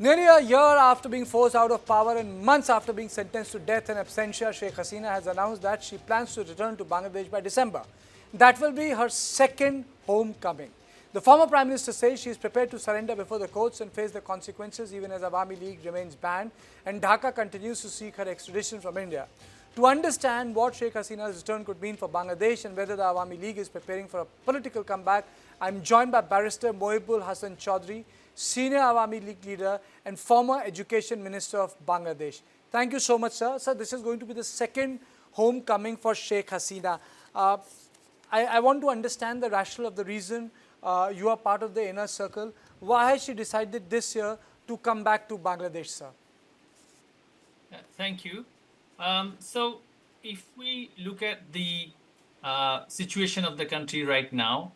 Nearly a year after being forced out of power and months after being sentenced to death in absentia, Sheikh Hasina has announced that she plans to return to Bangladesh by December. That will be her second homecoming. The former Prime Minister says she is prepared to surrender before the courts and face the consequences even as Awami League remains banned and Dhaka continues to seek her extradition from India. To understand what Sheikh Hasina's return could mean for Bangladesh and whether the Awami League is preparing for a political comeback, I am joined by Barrister Mohibul Hasan Chowdhury, Senior Awami League leader and former Education Minister of Bangladesh. Thank you so much, sir. Sir, this is going to be the second homecoming for Sheikh Hasina. I want to understand the rationale of the reason you are part of the inner circle. Why has she decided this year to come back to Bangladesh, sir? Thank you. So if we look at the situation of the country right now,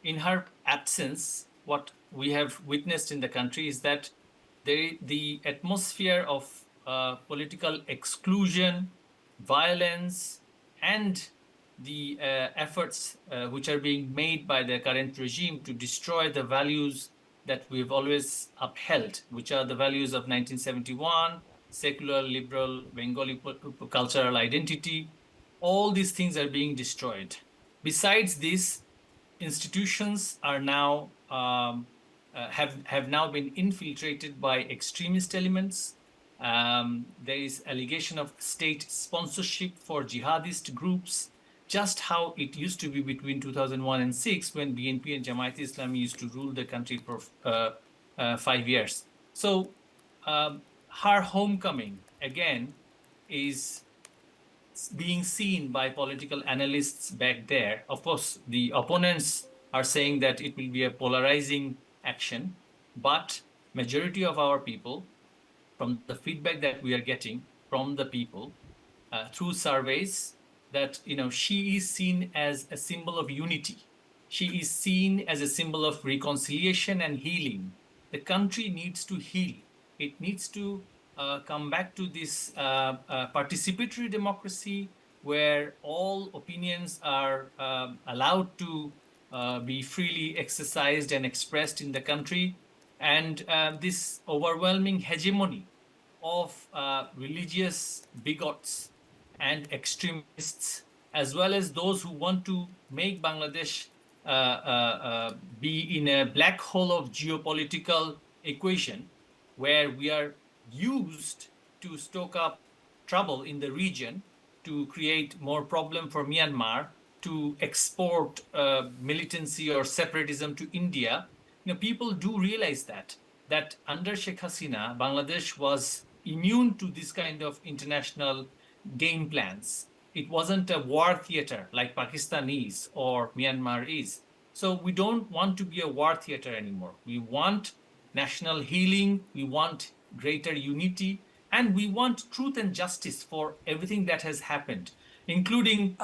in her absence, what we have witnessed in the country is that the atmosphere of political exclusion, violence, and the efforts which are being made by the current regime to destroy the values that we've always upheld, which are the values of 1971, secular, liberal, Bengali cultural identity. All these things are being destroyed. Besides this, institutions are now have now been infiltrated by extremist elements. There is allegation of state sponsorship for jihadist groups, just how it used to be between 2001 and 6 when BNP and Jamaat Islami used to rule the country for 5 years. So her homecoming, again, is being seen by political analysts back there. Of course, the opponents are saying that it will be a polarizing action, but majority of our people, from the feedback that we are getting from the people through surveys, that she is seen as a symbol of unity. She is seen as a symbol of reconciliation and healing. The country needs to heal. It needs to come back to this participatory democracy where all opinions are allowed to be freely exercised and expressed in the country. And this overwhelming hegemony of religious bigots and extremists, as well as those who want to make Bangladesh be in a black hole of geopolitical equation, where we are used to stoke up trouble in the region, to create more problem for Myanmar, to export militancy or separatism to India. People do realize that under Sheikh Hasina, Bangladesh was immune to this kind of international game plans. It wasn't a war theater like Pakistan is or Myanmar is. So we don't want to be a war theater anymore. We want national healing, we want greater unity, and we want truth and justice for everything that has happened, including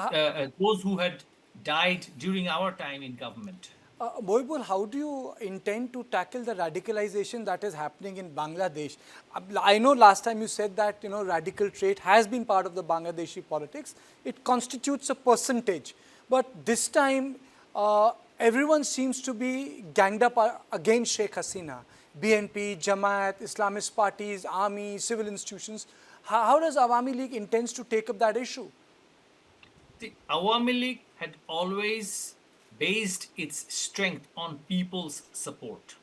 those who had died during our time in government. Mohibul, how do you intend to tackle the radicalization that is happening in Bangladesh? I know last time you said that radical trait has been part of the Bangladeshi politics. It constitutes a percentage, but this time everyone seems to be ganged up against Sheikh Hasina. BNP, Jamaat, Islamist parties, army, civil institutions. How does Awami League intends to take up that issue? The Awami League had always based its strength on people's support.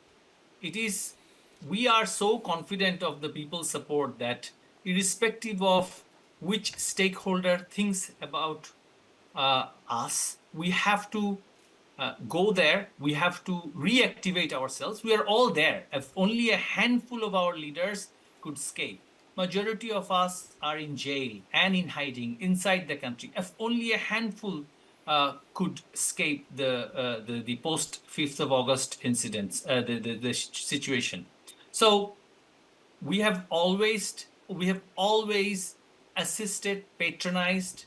We are so confident of the people's support that irrespective of which stakeholder thinks about us, we have to go there, we have to reactivate ourselves. We are all there. If only a handful of our leaders could escape. Majority of us are in jail and in hiding inside the country. If only a handful could escape the post 5th of August incidents, the situation. So we have always assisted, patronized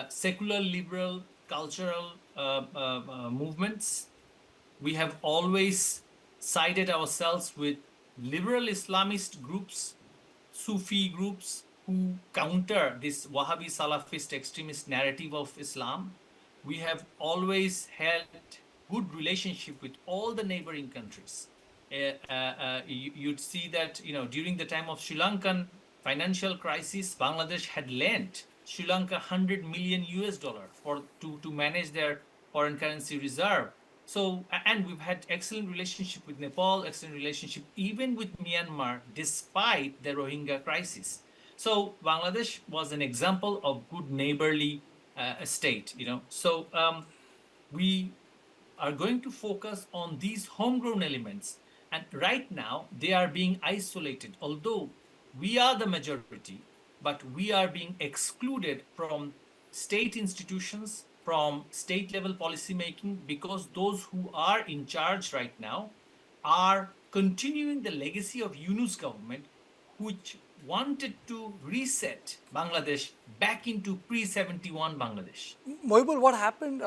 secular, liberal, cultural movements. We have always sided ourselves with liberal Islamist groups, Sufi groups who counter this Wahhabi Salafist extremist narrative of Islam. We have always had good relationship with all the neighboring countries. you'd see that, during the time of Sri Lankan financial crisis, Bangladesh had lent Sri Lanka 100 million US dollar to manage their foreign currency reserve. So, and we've had excellent relationship with Nepal, excellent relationship even with Myanmar, despite the Rohingya crisis. So Bangladesh was an example of good neighborly state. So we are going to focus on these homegrown elements. And right now, they are being isolated. Although we are the majority, but we are being excluded from state institutions, from state level policy making, because those who are in charge right now are continuing the legacy of Yunus government, which wanted to reset Bangladesh back into pre-71 Bangladesh. Mohibul, what happened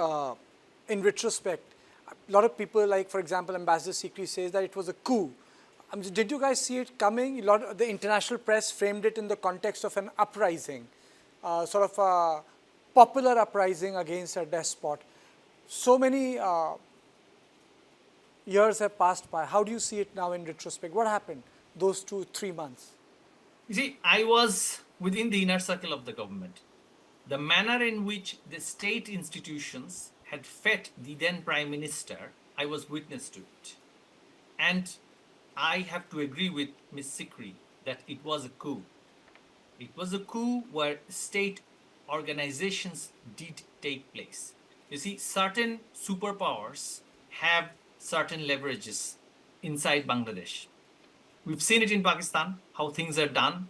in retrospect? A lot of people, like for example, Ambassador Sikri says that it was a coup. Did you guys see it coming? A lot of the international press framed it in the context of an uprising, sort of a popular uprising against a despot. So many years have passed by. How do you see it now in retrospect? What happened those 2-3 months? You see, I was within the inner circle of the government. The manner in which the state institutions had fed the then Prime Minister, I was witness to it. And I have to agree with Ms. Sikri that it was a coup. It was a coup where state organizations did take place. You see, certain superpowers have certain leverages inside Bangladesh. We've seen it in Pakistan, how things are done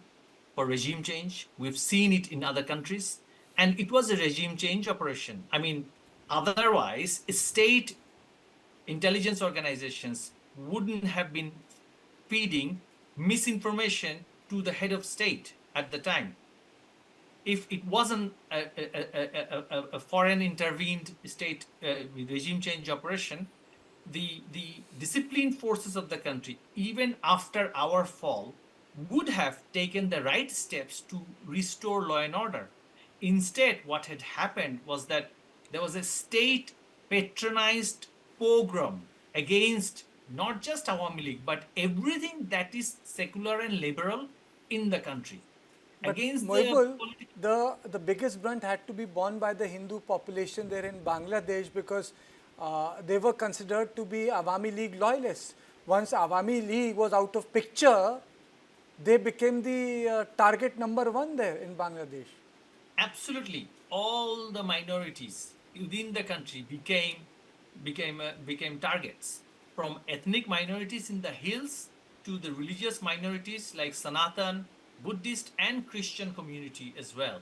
for regime change. We've seen it in other countries. And it was a regime change operation. I mean, otherwise, state intelligence organizations wouldn't have been feeding misinformation to the head of state at the time. If it wasn't a foreign intervened state regime change operation, the disciplined forces of the country, even after our fall, would have taken the right steps to restore law and order. Instead, what had happened was that there was a state patronized pogrom against not just Awami League, but everything that is secular and liberal in the country. But Against Mohibul, the biggest brunt had to be borne by the Hindu population there in Bangladesh because they were considered to be Awami League loyalists. Once Awami League was out of picture, they became the target number one there in Bangladesh. Absolutely, all the minorities within the country became targets, from ethnic minorities in the hills to the religious minorities like Sanatan, Buddhist and Christian community as well,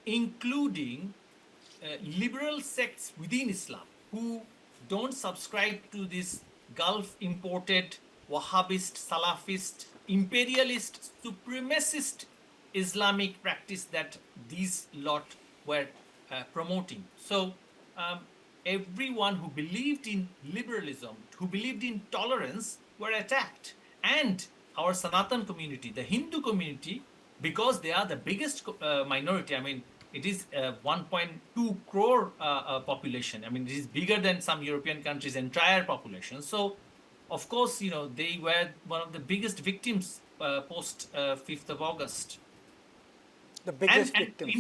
including liberal sects within Islam who don't subscribe to this Gulf imported Wahhabist, Salafist, imperialist, supremacist Islamic practice that these lot were promoting. So everyone who believed in liberalism, who believed in tolerance, were attacked. And our Sanatan community, the Hindu community, because they are the biggest minority, I mean, it is 1.2 crore population. I mean, it is bigger than some European countries' entire population. So, of course, they were one of the biggest victims post 5th of August. The biggest And victims.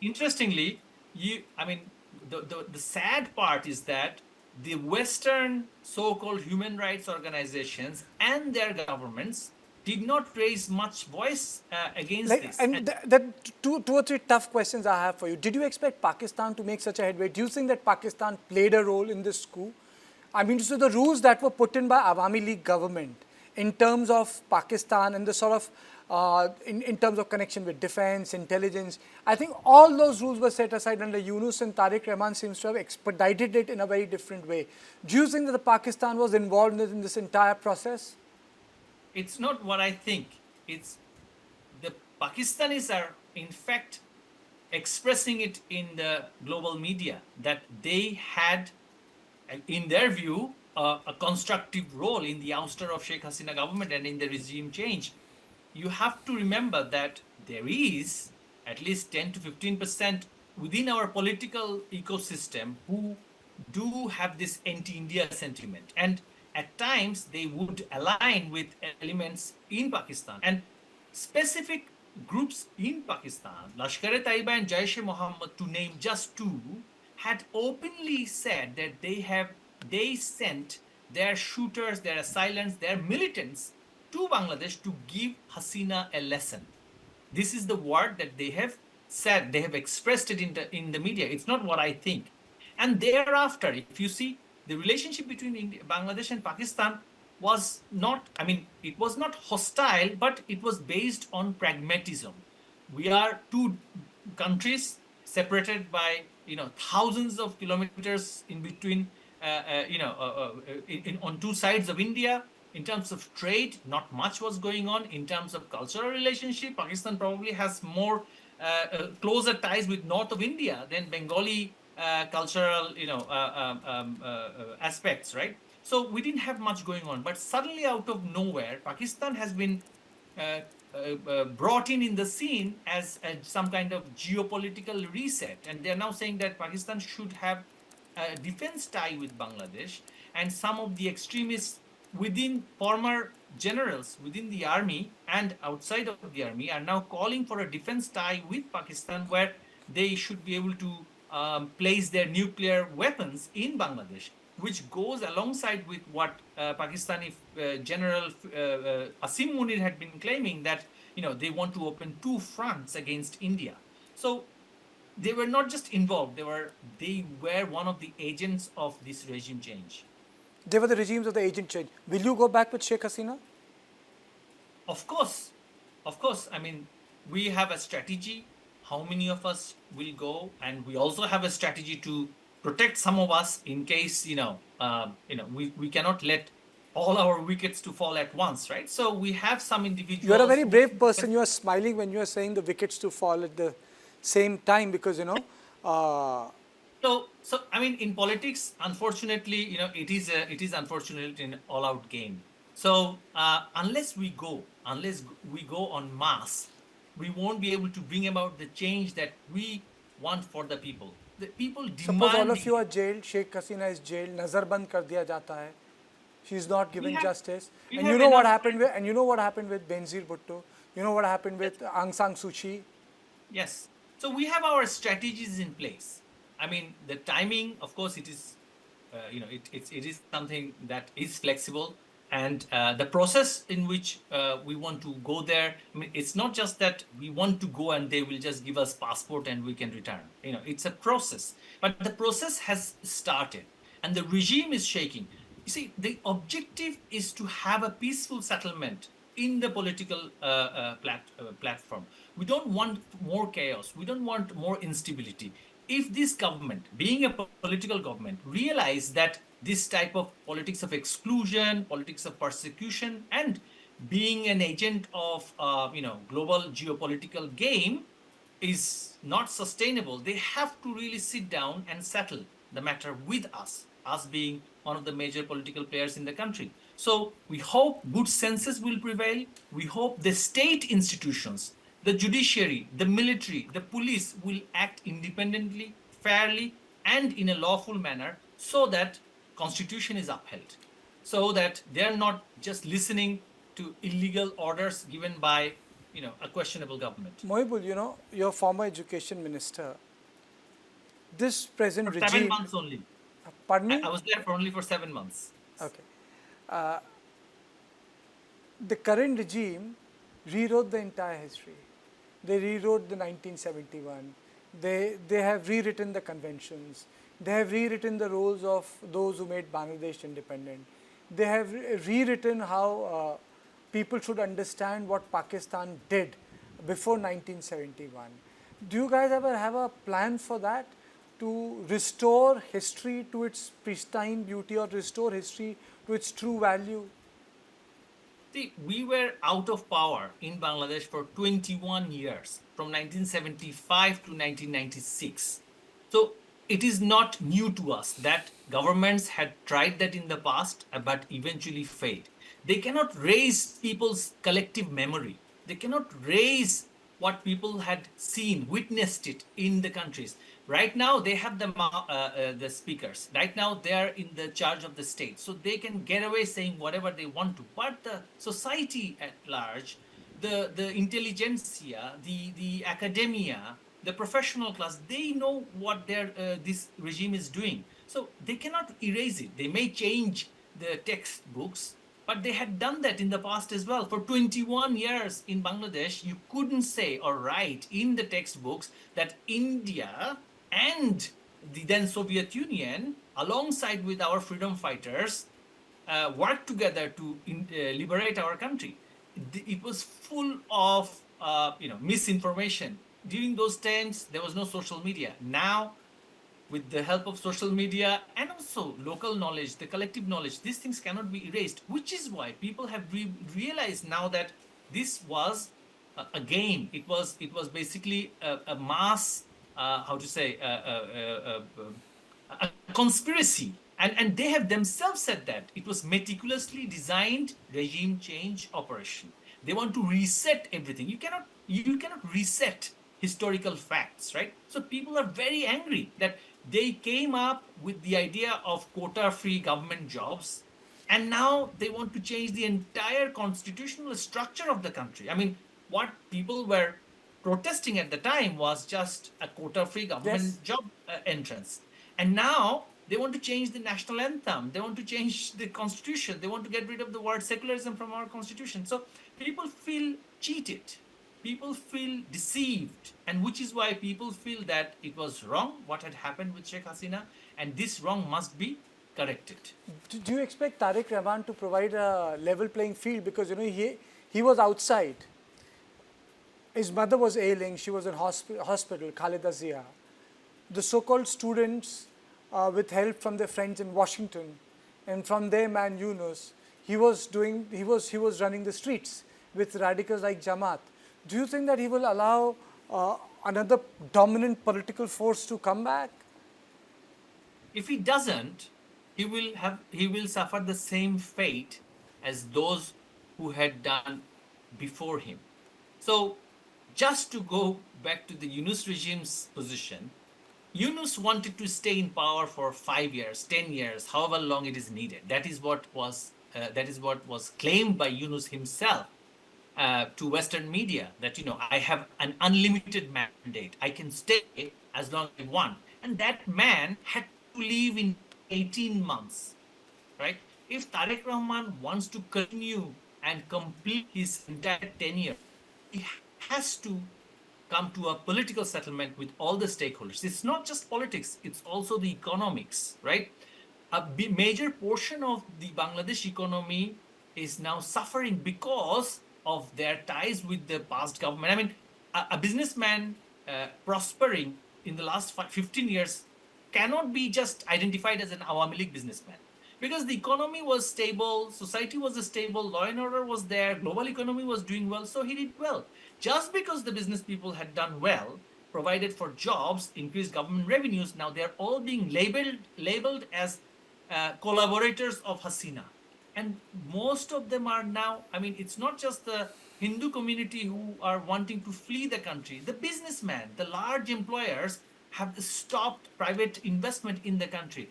interestingly, the sad part is that the Western so-called human rights organizations and their governments did not raise much voice against this. And two or three tough questions I have for you. Did you expect Pakistan to make such a headway? Do you think that Pakistan played a role in this coup? I mean, so the rules that were put in by Awami League government in terms of Pakistan and the sort of in terms of connection with defense, intelligence, I think all those rules were set aside under Yunus, and Tariq Rahman seems to have expedited it in a very different way. Do you think that the Pakistan was involved in this entire process? It's not what I think. It's the Pakistanis are in fact expressing it in the global media that they had, in their view, a constructive role in the ouster of Sheikh Hasina government and in the regime change. You have to remember that there is at least 10 to 15% within our political ecosystem who do have this anti-India sentiment. And at times they would align with elements in Pakistan. And specific groups in Pakistan, Lashkar-e-Taiba and Jaish-e-Mohammed, to name just two, had openly said that they sent their shooters, their assailants, their militants to Bangladesh to give Hasina a lesson. This is the word that they have said. They have expressed it in the media. It's not what I think. And thereafter, if you see, the relationship between Bangladesh and Pakistan was not, I mean, it was not hostile, but it was based on pragmatism. We are two countries separated by, thousands of kilometers in between, on two sides of India. In terms of trade, not much was going on. In terms of cultural relationship, Pakistan probably has more closer ties with north of India than Bengali cultural, aspects, right? So we didn't have much going on. But suddenly, out of nowhere, Pakistan has been brought in the scene as some kind of geopolitical reset, and they're now saying that Pakistan should have a defense tie with Bangladesh, and some of the extremists within former generals within the army and outside of the army are now calling for a defense tie with Pakistan, where they should be able to place their nuclear weapons in Bangladesh, which goes alongside with what Pakistani General Asim Munir had been claiming, that they want to open two fronts against India. So they were not just involved; they were one of the agents of this regime change. They were the regimes of the agent change. Will you go back with Sheikh Hasina? Of course. I mean, we have a strategy. How many of us will go? And we also have a strategy to protect some of us in case, we cannot let all our wickets to fall at once, right? So we have some individuals. You are a very brave person. You are smiling when you are saying the wickets to fall at the same time, because, So I mean, in politics, unfortunately, it is unfortunate in all-out game. So unless we go en masse, we won't be able to bring about the change that we want for the people. The people demand. Suppose all of you are jailed. Sheikh Hasina is jailed. Nazar band kar diya jata hai. She is not given justice. And you know what happened with Benazir Bhutto. You know what happened with Aung San Suu Kyi. Yes. So we have our strategies in place. I mean, the timing, of course, it is, it is something that is flexible, and the process in which we want to go there. I mean, it's not just that we want to go and they will just give us passport and we can return. It's a process, but the process has started, and the regime is shaking. You see, the objective is to have a peaceful settlement in the political platform. We don't want more chaos. We don't want more instability. If this government, being a political government, realize that this type of politics of exclusion, politics of persecution, and being an agent of global geopolitical game is not sustainable, they have to really sit down and settle the matter with us being one of the major political players in the country. So we hope good senses will prevail. We hope the state institutions, the judiciary, the military, the police will act independently, fairly, and in a lawful manner, so that constitution is upheld, so that they're not just listening to illegal orders given by a questionable government. Mohibul, your former education minister, this present For regime. 7 months only. Pardon me? I was there for only 7 months. Okay. The current regime rewrote the entire history. They rewrote the 1971. They have rewritten the conventions. They have rewritten the roles of those who made Bangladesh independent. They have rewritten how people should understand what Pakistan did before 1971. Do you guys ever have a plan for that? To restore history to its pristine beauty, or restore history to its true value? See, we were out of power in Bangladesh for 21 years, from 1975 to 1996. So it is not new to us that governments had tried that in the past, but eventually failed. They cannot raise people's collective memory. They cannot raise what people had seen, witnessed it in the countries. Right now, they have the speakers. Right now, they are in the charge of the state, so they can get away saying whatever they want to. But the society at large, the intelligentsia, the academia, the professional class, they know what their this regime is doing. So they cannot erase it. They may change the textbooks, but they had done that in the past as well. For 21 years in Bangladesh, you couldn't say or write in the textbooks that India and the then Soviet Union, alongside with our freedom fighters, worked together to liberate our country. It was full of misinformation. During those times, there was no social media. Now, with the help of social media and also local knowledge, the collective knowledge, these things cannot be erased, which is why people have realized now that this was a game. It was basically a mass, how to say, a conspiracy. And they have themselves said that it was meticulously designed regime change operation. They want to reset everything. You cannot reset historical facts, right? So people are very angry that they came up with the idea of quota-free government jobs, and now they want to change the entire constitutional structure of the country. I mean, what people were protesting at the time was just a quota-free government Yes. job entrance. And now they want to change the national anthem. They want to change the constitution. They want to get rid of the word secularism from our constitution. So people feel cheated. People feel deceived. And which is why people feel that it was wrong what had happened with Sheikh Hasina, and this wrong must be corrected. Do you expect Tariq Rahman to provide a level playing field? Because he was outside. His mother was ailing. She was in hospital, Khalida Zia. The so-called students, with help from their friends in Washington and from their man Yunus, he was running the streets with radicals like Jamaat. Do you think that he will allow another dominant political force to come back? If he doesn't, he will suffer the same fate as those who had done before him. So just to go back to the Yunus regime's position, Yunus wanted to stay in power for 5 years, 10 years, however long it is needed. That is what was claimed by Yunus himself to Western media, that I have an unlimited mandate. I can stay as long as I want. And that man had to leave in 18 months, right? If Tariq Rahman wants to continue and complete his entire tenure, he has to come to a political settlement with all the stakeholders. It's not just politics, it's also the economics, right? A major portion of the Bangladesh economy is now suffering because of their ties with the past government. I mean, a businessman prospering in the last 15 years cannot be just identified as an Awami League businessman, because the economy was stable, society was stable, law and order was there, global economy was doing well, so he did well. Just because the business people had done well, provided for jobs, increased government revenues, now they're all being labeled as collaborators of Hasina. And most of them are now, I mean, it's not just the Hindu community who are wanting to flee the country. The businessmen, the large employers have stopped private investment in the country.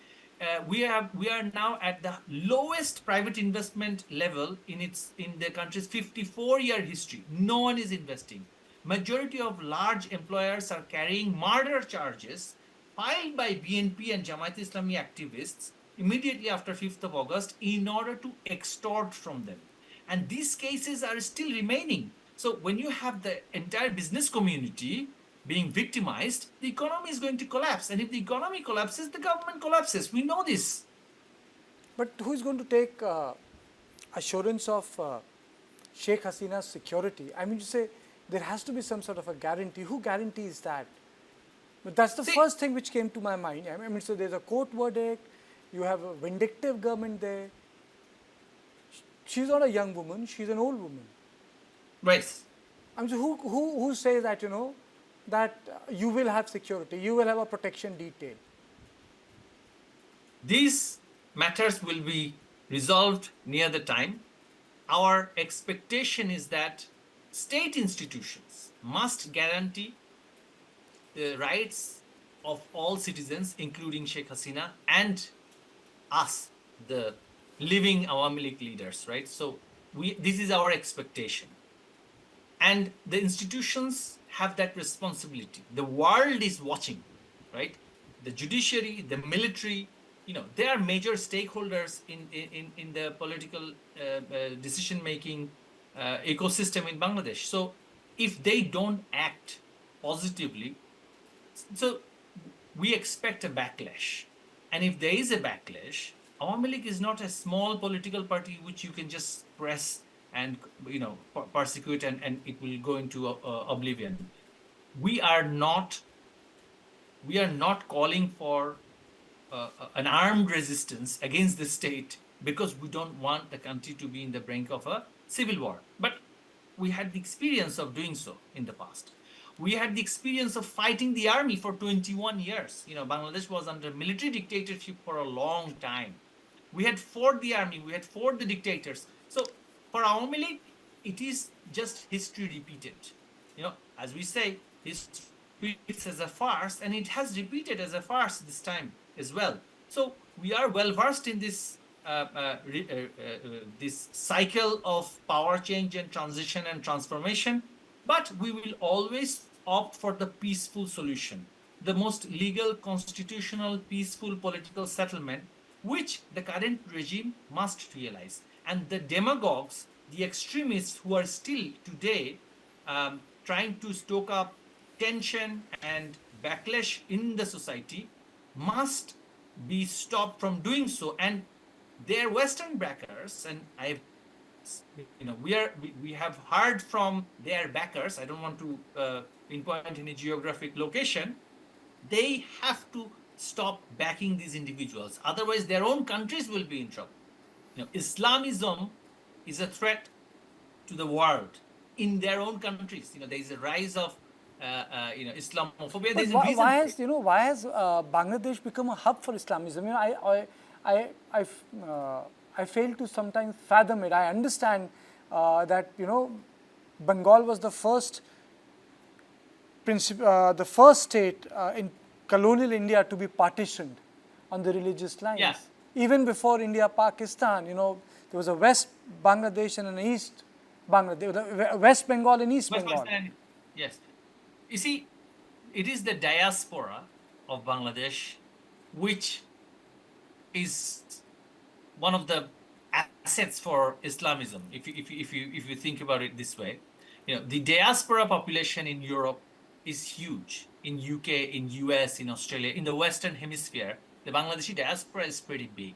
We are now at the lowest private investment level in the country's 54-year history. No one is investing. Majority of large employers are carrying murder charges filed by BNP and Jamaat Islami activists immediately after 5th of August in order to extort from them. And these cases are still remaining. So when you have the entire business community being victimized, the economy is going to collapse. And if the economy collapses, the government collapses. We know this. But who is going to take assurance of Sheikh Hasina's security? I mean, you say there has to be some sort of a guarantee. Who guarantees that? But that's the first thing which came to my mind. I mean, so there's a court verdict. You have a vindictive government there. She's not a young woman. She's an old woman. Right. I mean, so who says that, that you will have security, you will have a protection detail? These matters will be resolved near the time. Our expectation is that state institutions must guarantee the rights of all citizens, including Sheikh Hasina and us, the living Awami League leaders, right? So this is our expectation. And the institutions have that responsibility. The world is watching, right? The judiciary, the military, they are major stakeholders in the political decision-making ecosystem in Bangladesh. So if they don't act positively, so we expect a backlash. And if there is a backlash, Awami League is not a small political party which you can just press and persecute and it will go into oblivion. We are not calling for an armed resistance against the state because we don't want the country to be in the brink of a civil war. But we had the experience of doing so in the past. We had the experience of fighting the army for 21 years. Bangladesh was under military dictatorship for a long time. We had fought the army, we had fought the dictators. So for Awami League, it is just history repeated. As we say, history repeats as a farce, and it has repeated as a farce this time as well. So we are well versed in this this cycle of power change and transition and transformation, but we will always opt for the peaceful solution, the most legal, constitutional, peaceful political settlement, which the current regime must realize. And the demagogues, the extremists who are still today trying to stoke up tension and backlash in the society must be stopped from doing so. And their Western backers, and we have heard from their backers, I don't want to pinpoint any geographic location, they have to stop backing these individuals. Otherwise, their own countries will be in trouble. Islamism is a threat to the world in their own countries. There is a rise of Islamophobia. But why has Bangladesh become a hub for Islamism? I fail to sometimes fathom it. I understand that Bengal was the first state in colonial India to be partitioned on the religious lines. Yeah. Even before India, Pakistan, there was a West Bangladesh and an East Bangladesh, West Bengal and East Bengal. Yes. You see, it is the diaspora of Bangladesh which is one of the assets for Islamism. If you think about it this way, the diaspora population in Europe is huge. In UK, in US, in Australia, in the Western Hemisphere, the Bangladeshi diaspora is pretty big.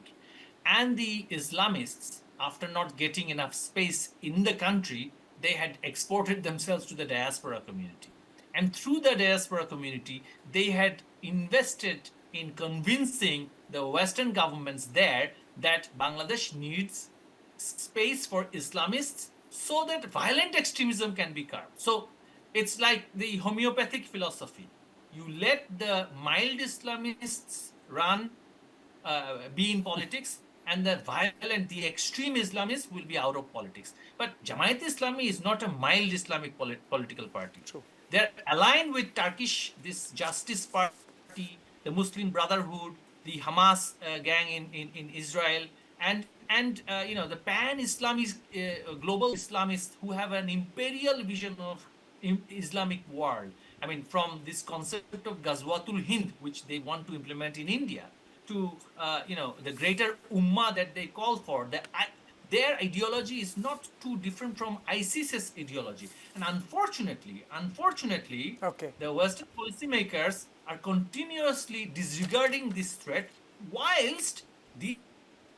And the Islamists, after not getting enough space in the country, they had exported themselves to the diaspora community. And through the diaspora community, they had invested in convincing the Western governments there that Bangladesh needs space for Islamists so that violent extremism can be curbed. So it's like the homeopathic philosophy. You let the mild Islamists be in politics, and the violent, the extreme Islamists will be out of politics. But Jamaat Islami is not a mild Islamic political party. True. They're aligned with Turkish, this Justice Party, the Muslim Brotherhood, the Hamas gang in Israel, and the pan-Islamist, global Islamists who have an imperial vision of Islamic world. I mean, from this concept of Ghazwatul Hind, which they want to implement in India, to the greater ummah that they call for. Their ideology is not too different from ISIS's ideology. And unfortunately, Okay. the Western policymakers are continuously disregarding this threat, whilst the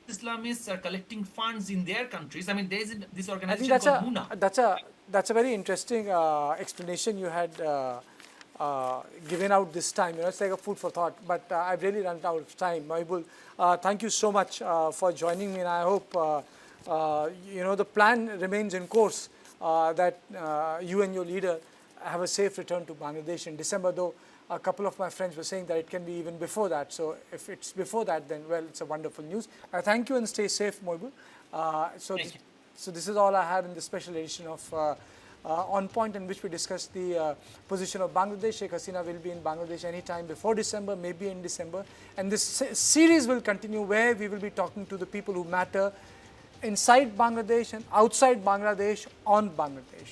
Islamists are collecting funds in their countries. I mean, there is this I organization think called Muna. that's a very interesting explanation you had given out this time. It's like a food for thought. But I've really run out of time. Mohibul, thank you so much for joining me, and I hope the plan remains in course that you and your leader have a safe return to Bangladesh in December. Though a couple of my friends were saying that it can be even before that. So if it's before that, then well, it's a wonderful news. Thank you and stay safe, Mohibul. So this is all I have in the special edition of on point in which we discussed the position of Bangladesh. Sheikh Hasina will be in Bangladesh anytime before December, maybe in December. And this series will continue where we will be talking to the people who matter inside Bangladesh and outside Bangladesh on Bangladesh.